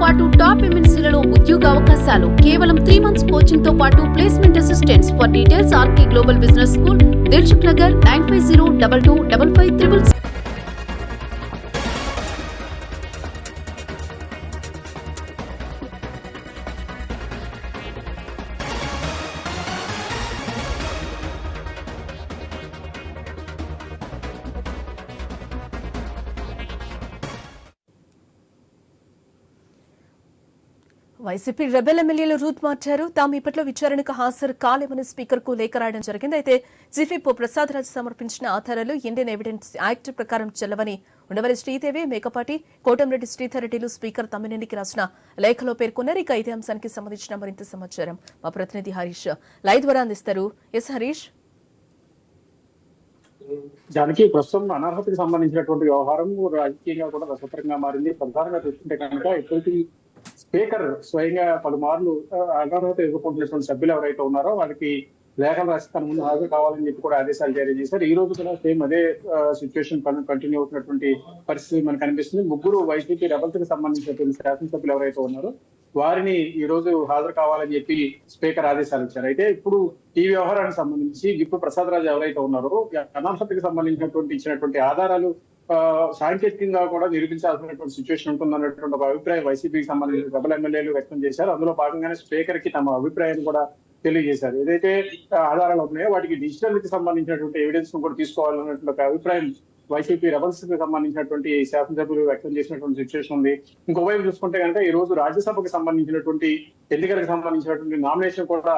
పాటు టాప్ ఎంఎన్సీలలో ఉద్యోగ అవకాశాలు కేవలం 3 months కోచింగ్ తో పాటు placement assistants. For details RK global business school, Dilsukhnagar, 9502225566. YCP rebel ఎమ్మెల్యేలు రూట్ మార్చారు. తాము ఇప్పట్లో విచారణకు హాజరు కాలేమని స్పీకర్ కు లేఖ రాయడం జరిగింది. అయితే చీఫ్ ప్రసాద్ రాజు సమర్పించిన ఆధారాలు ఇండియన్ ఎవిడెన్స్ యాక్ట్ ప్రకారం చెల్లవని ఉండవల్లి శ్రీదేవి, మేకపాటి, కోటంరెడ్డి శ్రీధర్ రెడ్డిలు స్పీకర్ తమ్మినేనికి రాసిన లేఖలో పేర్కొన్నారు. ఇక ఇదే అంశానికి సంబంధించిన మరింత సమాచారం మా ప్రతినిధి హరీష్ లైవ్ ద్వారా అందిస్తారు. ఎస్ హరీష్. దానికి ప్రస్తుతం అనర్హతకు సంబంధించినటువంటి వ్యవహారం రాజకీయంగా కూడా రసవత్తరంగా మారింది. ప్రధానంగా చూసుకుంటే కనుక ఇప్పటికీ స్పీకర్ స్వయంగా పలుమార్లు అనర్హత ఎదుర్కొంటున్నటువంటి సభ్యులు ఎవరైతే ఉన్నారో వారికి లేఖలు రాసి తన ముందు హాజరు కావాలని చెప్పి కూడా ఆదేశాలు జారీ చేశారు. ఈ రోజు కూడా సేమ్ అదే సిచ్యువేషన్ కంటిన్యూ అవుతున్నటువంటి పరిస్థితి మనకు కనిపిస్తుంది. ముగ్గురు వైసీపీ రెబల్స్ కి సంబంధించినటువంటి శాసనసభ్యులు ఎవరైతే ఉన్నారో వారిని ఈ రోజు హాజరు కావాలని చెప్పి స్పీకర్ ఆదేశాలు ఇచ్చారు. అయితే ఇప్పుడు ఈ వ్యవహారానికి సంబంధించి గిప్పు ప్రసాద్ రాజు ఎవరైతే ఉన్నారో అనర్హతకు సంబంధించినటువంటి ఇచ్చినటువంటి ఆధారాలు సాంకేతికంగా కూడా నిరూపించాల్సినటువంటి సిచ్యువేషన్ ఉంటుందన్నటువంటి ఒక అభిప్రాయం వైసీపీకి సంబంధించిన రెబల్ ఎమ్మెల్యేలు వ్యక్తం చేశారు. అందులో భాగంగానే స్పీకర్ కి తమ అభిప్రాయాన్ని కూడా తెలియజేశారు. ఏదైతే ఆధారాలు ఉన్నాయో వాటికి డిజిటల్ కి సంబంధించినటువంటి ఎవిడెన్స్ ను కూడా తీసుకోవాలన్నటువంటి ఒక అభిప్రాయం వైసీపీ రెబల్స్ కి సంబంధించినటువంటి శాసనసభ్యులు వ్యక్తం చేసినటువంటి సిచ్యువేషన్ ఉంది. ఇంకోవైపు చూసుకుంటే కనుక ఈ రోజు రాజ్యసభకు సంబంధించినటువంటి ఎన్నికలకు సంబంధించినటువంటి నామినేషన్ కూడా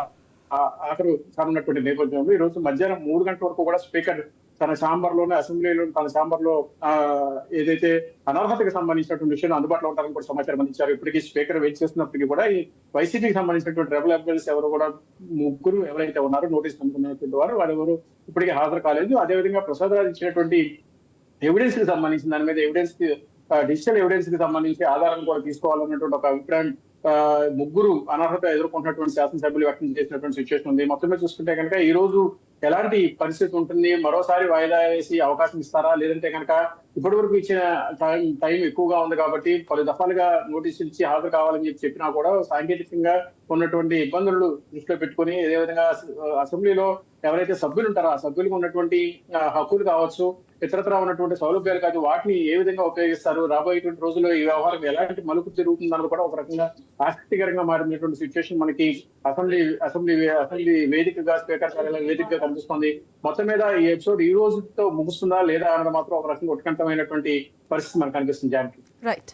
ఆఖరు కానున్నటువంటి నేపథ్యంలో ఈ రోజు మధ్యాహ్నం 3 గంటల వరకు కూడా స్పీకర్ తన ఛాంబర్ లోనే అసెంబ్లీలో తన ఛాంబర్ లో ఏదైతే అనర్హతకు సంబంధించినటువంటి విషయాలు అందుబాటులో ఉంటారని కూడా సమాచారం అందించారు. ఇప్పటికీ స్పీకర్ వెయిట్ చేస్తున్నప్పటికీ కూడా ఈ వైసీపీకి సంబంధించినటువంటి రెబల్ ఎమ్మెల్యేస్ ఎవరు కూడా ముగ్గురు ఎవరైతే ఉన్నారో నోటీస్ అందుకున్నటువంటి వారు ఎవరు ఇప్పటికీ హాజరు కాలేదు. అదేవిధంగా ప్రసాద్ రాజు ఇచ్చినటువంటి ఎవిడెన్స్ కి సంబంధించిన దాని మీద ఎవిడెన్స్ కి డిజిటల్ ఎవిడెన్స్ కి సంబంధించి ఆధారాన్ని కూడా తీసుకోవాలన్నటువంటి ఒక అభిప్రాయం ముగ్గురు అనర్హత ఎదుర్కొంటున్నటువంటి శాసనసభ్యులు వ్యక్తం చేసినటువంటి సిచ్యువేషన్ ఉంది. మొత్తం మీద చూసుకుంటే కనుక ఈ రోజు ఎలాంటి పరిస్థితి ఉంటుంది, మరోసారి వాయిదా వేసి అవకాశం ఇస్తారా, లేదంటే కనుక ఇప్పటి వరకు ఇచ్చిన టైం ఎక్కువగా ఉంది కాబట్టి పలు దఫాలుగా నోటీసులు ఇచ్చి హాజరు కావాలని చెప్పినా కూడా సాంకేతికంగా ఉన్నటువంటి ఇబ్బందులు దృష్టిలో పెట్టుకుని అదేవిధంగా అసెంబ్లీలో ఎవరైతే సభ్యులు ఉంటారో ఆ సభ్యులకు ఉన్నటువంటి హక్కులు కావచ్చు, ఇతరత్ర ఉన్నటువంటి సౌలభ్యాలు కాదు, వాటిని ఏ విధంగా ఉపయోగిస్తారు, రాబోయేటువంటి రోజుల్లో ఈ వ్యవహారం ఎలాంటి మలుపు జరుగుతుందని కూడా ఒక రకంగా ఆసక్తికరంగా మారినటువంటి సిచ్యువేషన్ మనకి అసెంబ్లీ వేదికగా స్పీకర్ కార్యాలయం వేదికగా కనిపిస్తుంది. మొత్తం మీద ఈ ఎపిసోడ్ ఈ రోజుతో ముగుస్తుందా లేదా అన్నది మాత్రం ఒక రకంగా ఉత్కంఠమైనటువంటి పరిస్థితి మనకు కనిపిస్తుంది. జానకి. రైట్.